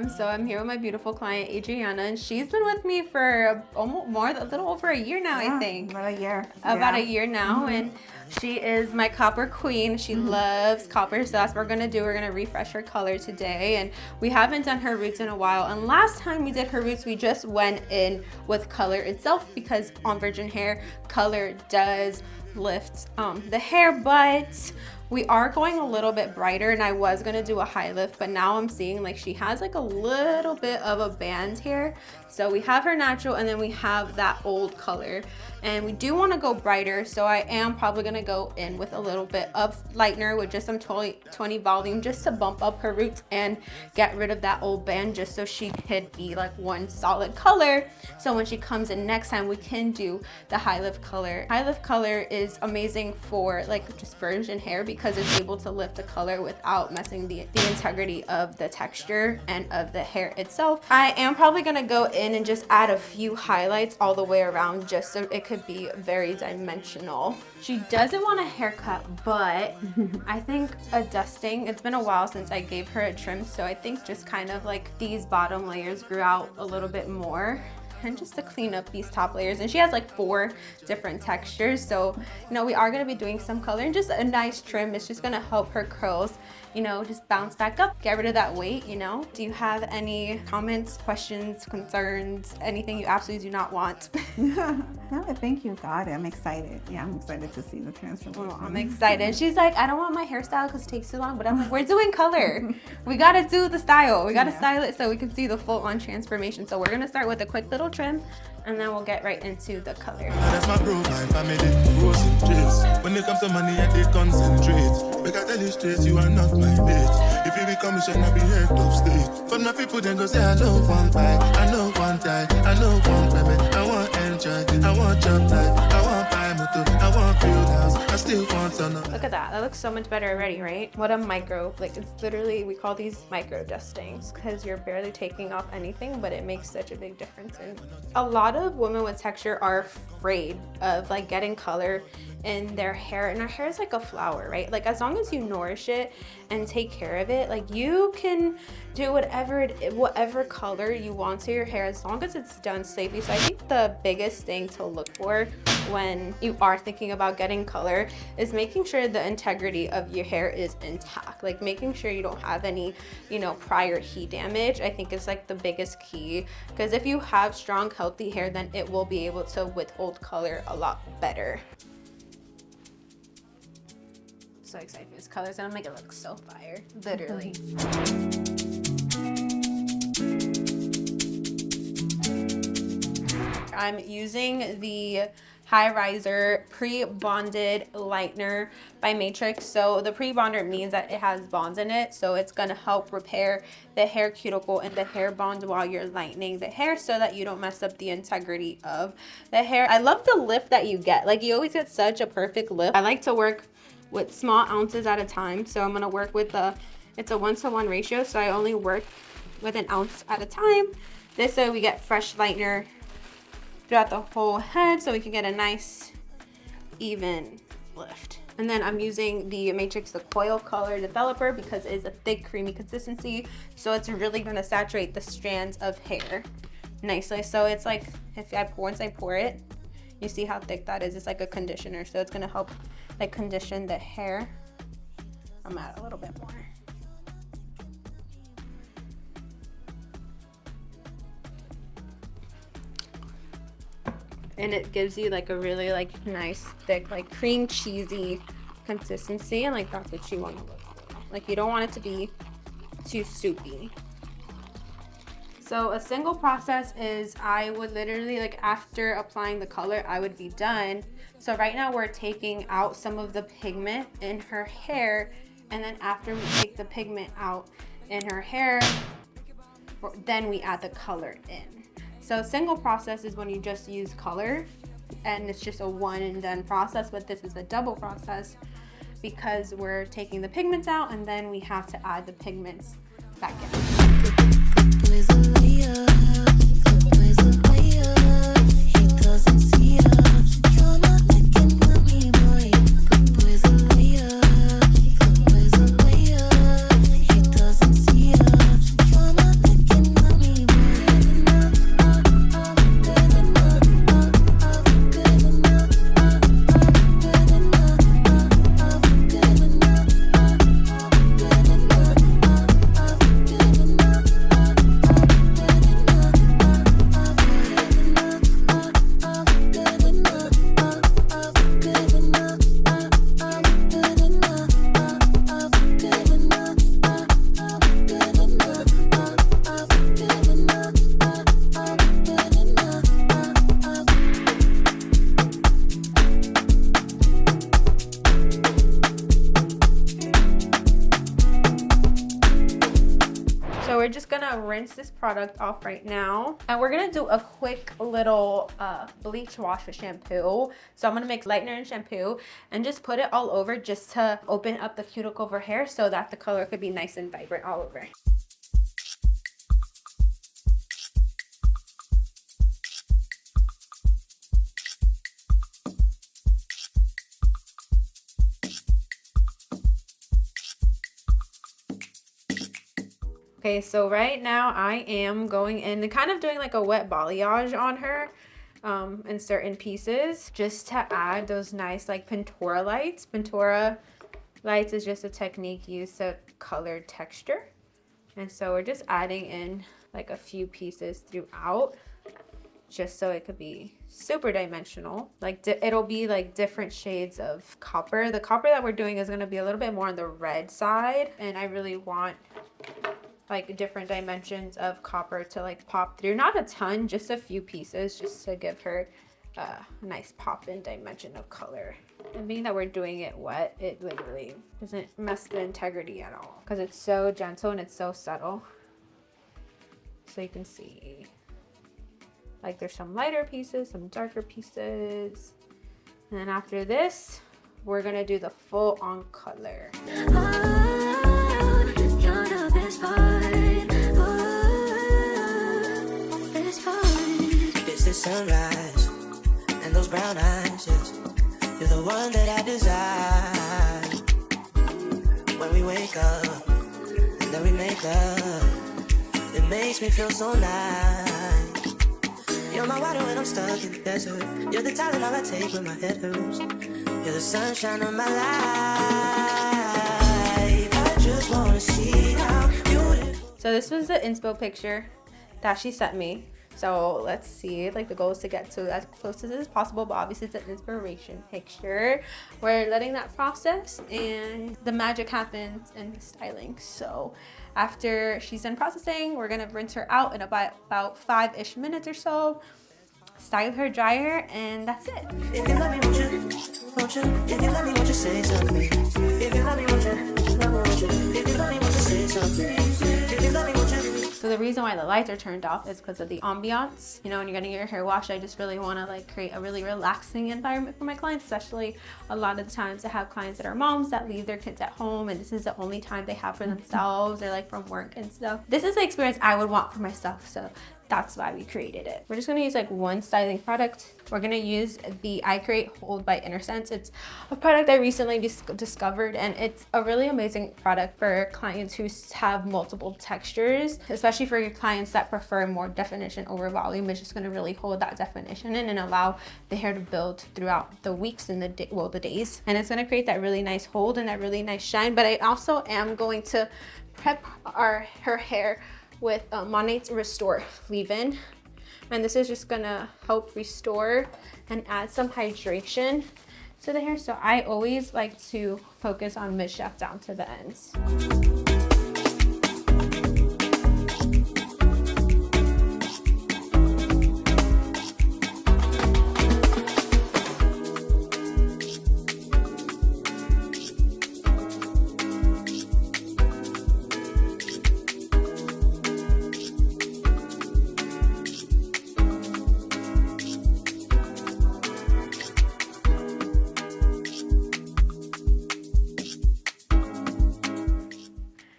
So I'm here with my beautiful client Adriana, and she's been with me for a little over a year now. I think about a year. About a year now, and she is my copper queen. She loves copper, so that's what we're gonna do. We're gonna refresh her color today, and we haven't done her roots in a while. And last time we did her roots, we just went in with color itself because on virgin hair, color does lift the hair, but we are going a little bit brighter, and I was gonna do a high lift, but now I'm seeing like she has like a little bit of a band here. So we have her natural, and then we have that old color, and we do want to go brighter, so I am probably gonna go in with a little bit of lightener with just some 20 volume just to bump up her roots and get rid of that old band, just so she could be like one solid color. So when she comes in next time, we can do the high lift color. High lift color is amazing for like just virgin hair because it's able to lift the color without messing the integrity of the texture and of the hair itself. I am probably gonna go in and just add a few highlights all the way around just so it could be very dimensional. She doesn't want a haircut, but I think a dusting, it's been a while since I gave her a trim, so I think just kind of like these bottom layers grew out a little bit more, and just to clean up these top layers. And she has like 4 different textures, so you know we are going to be doing some color, and just a nice trim is just going to help her curls, you know, just bounce back up, get rid of that weight, you know. Do you have any comments, questions, concerns, anything you absolutely do not want? No, I think you got it. I'm excited. Yeah, I'm excited to see the transformation. Oh, I'm excited. She's like, I don't want my hairstyle because it takes too long, but I'm like, we're doing color. We got to do the style. We got to style it so we can see the full on transformation. So we're going to start with a quick little trim, and then we'll get right into the color. That's my bro, my family, when it comes to money, I did concentrate. We got tell you straight, you are not my mate. If you become a shine, I'll be head of state. From the people, then go say, I know one buy, I know one die, I know one baby. I want enjoy, I want job life, I want buy motor, I want build house, I still want to know. Look at that. That looks so much better already, right? What a micro, like it's literally, we call these micro dustings because you're barely taking off anything, but it makes such a big difference. And a lot of women with texture are afraid of like getting color in their hair, and our hair is like a flower, right? Like as long as you nourish it and take care of it, like you can do whatever color you want to your hair as long as it's done safely. So I think the biggest thing to look for when you are thinking about getting color is making sure the integrity of your hair is intact, like making sure you don't have any, you know, prior heat damage. I think is like the biggest key, because if you have strong healthy hair, then it will be able to withhold color a lot better. So excited for this color, it's gonna make it look so fire, literally. I'm using the High Riser pre-bonded lightener by Matrix. So the pre-bonder means that it has bonds in it, so it's gonna help repair the hair cuticle and the hair bond while you're lightening the hair so that you don't mess up the integrity of the hair. I love the lift that you get. Like you always get such a perfect lift. I like to work with small ounces at a time, so I'm gonna work with it's a 1-to-1 ratio, so I only work with an ounce at a time. This way we get fresh lightener throughout the whole head so we can get a nice even lift. And then I'm using the Matrix the Coil Color Developer because it's a thick creamy consistency, so it's really gonna saturate the strands of hair nicely. So it's like once I pour it, you see how thick that is. It's like a conditioner, so it's gonna help like condition the hair. I'm gonna add a little bit more. And it gives you like a really like nice thick like cream cheesy consistency, and like that's what you want to look for. Like you don't want it to be too soupy. So a single process is I would literally, like after applying the color, I would be done. So right now we're taking out some of the pigment in her hair, and then after we take the pigment out in her hair, then we add the color in. So single process is when you just use color and it's just a one and done process, but this is a double process because we're taking the pigments out and then we have to add the pigments back in. we're just gonna rinse this product off right now. And we're gonna do a quick little bleach wash with shampoo. So I'm gonna mix lightener and shampoo and just put it all over just to open up the cuticle of her hair so that the color could be nice and vibrant all over. Okay, so right now I am going in and kind of doing like a wet balayage on her in certain pieces just to add those nice like Pintura lights. Pintura lights is just a technique used to color texture. And so we're just adding in like a few pieces throughout just so it could be super dimensional. Like it'll be like different shades of copper. The copper that we're doing is going to be a little bit more on the red side, and I really want like different dimensions of copper to like pop through. Not a ton, just a few pieces just to give her a nice pop in dimension of color. And being that we're doing it wet, it literally doesn't mess the integrity at all because it's so gentle and it's so subtle. So you can see like there's some lighter pieces, some darker pieces. And then after this, we're gonna do the full on color. It's the sunrise and those brown eyes, yes. You're the one that I desire. When we wake up and then we make love, it makes me feel so nice. You're my water when I'm stuck in the desert. You're the talent all I take when my head hurts. You're the sunshine of my life. I just wanna see how beautiful. So this was the inspo picture that she sent me. So let's see, like the goal is to get to as close as possible, but obviously it's an inspiration picture. We're letting that process and the magic happens in the styling. So after she's done processing, we're gonna rinse her out in about 5-ish minutes or so, style her, dry her, and that's it. If you love me, won't you? If you love me, won't you say something? If you love me, won't you? If you love me, won't you say something? If you love me, won't you? So the reason why the lights are turned off is because of the ambiance. You know, when you're getting your hair washed, I just really want to like create a really relaxing environment for my clients, especially a lot of the times I have clients that are moms that leave their kids at home and this is the only time they have for themselves or like from work and stuff. This is the experience I would want for myself, so that's why we created it. We're just gonna use like one styling product. We're gonna use the I Create Hold by Innersense. It's a product I recently discovered, and it's a really amazing product for clients who have multiple textures, especially for your clients that prefer more definition over volume. It's just gonna really hold that definition in and allow the hair to build throughout the weeks and the days. And it's gonna create that really nice hold and that really nice shine. But I also am going to prep her hair with Monat's Restore leave-in, and this is just gonna help restore and add some hydration to the hair. So I always like to focus on mid-shaft down to the ends.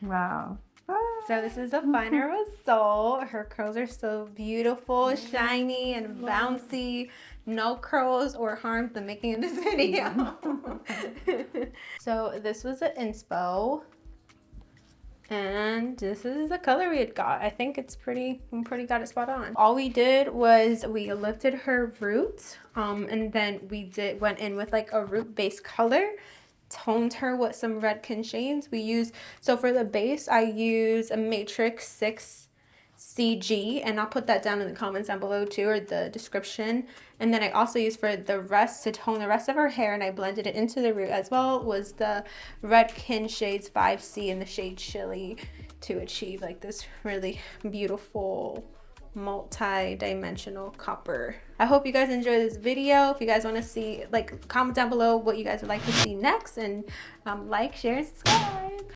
Wow. So this is the final result. Her curls are so beautiful, shiny, and bouncy. No curls or harm the making of this video. So this was the inspo. And this is the color we had got. I think it's we pretty got it spot on. All we did was we lifted her roots, and then we went in with like a root base color, toned her with some Redken shades. So for the base, I use a Matrix 6 CG, and I'll put that down in the comments down below too, or the description. And then I also used for the rest, to tone the rest of her hair, and I blended it into the root as well, was the Redken Shades 5C in the shade Chili to achieve like this really beautiful multi-dimensional copper. I hope you guys enjoy this video. If you guys want to see, like, comment down below what you guys would like to see next, and like, share, and subscribe.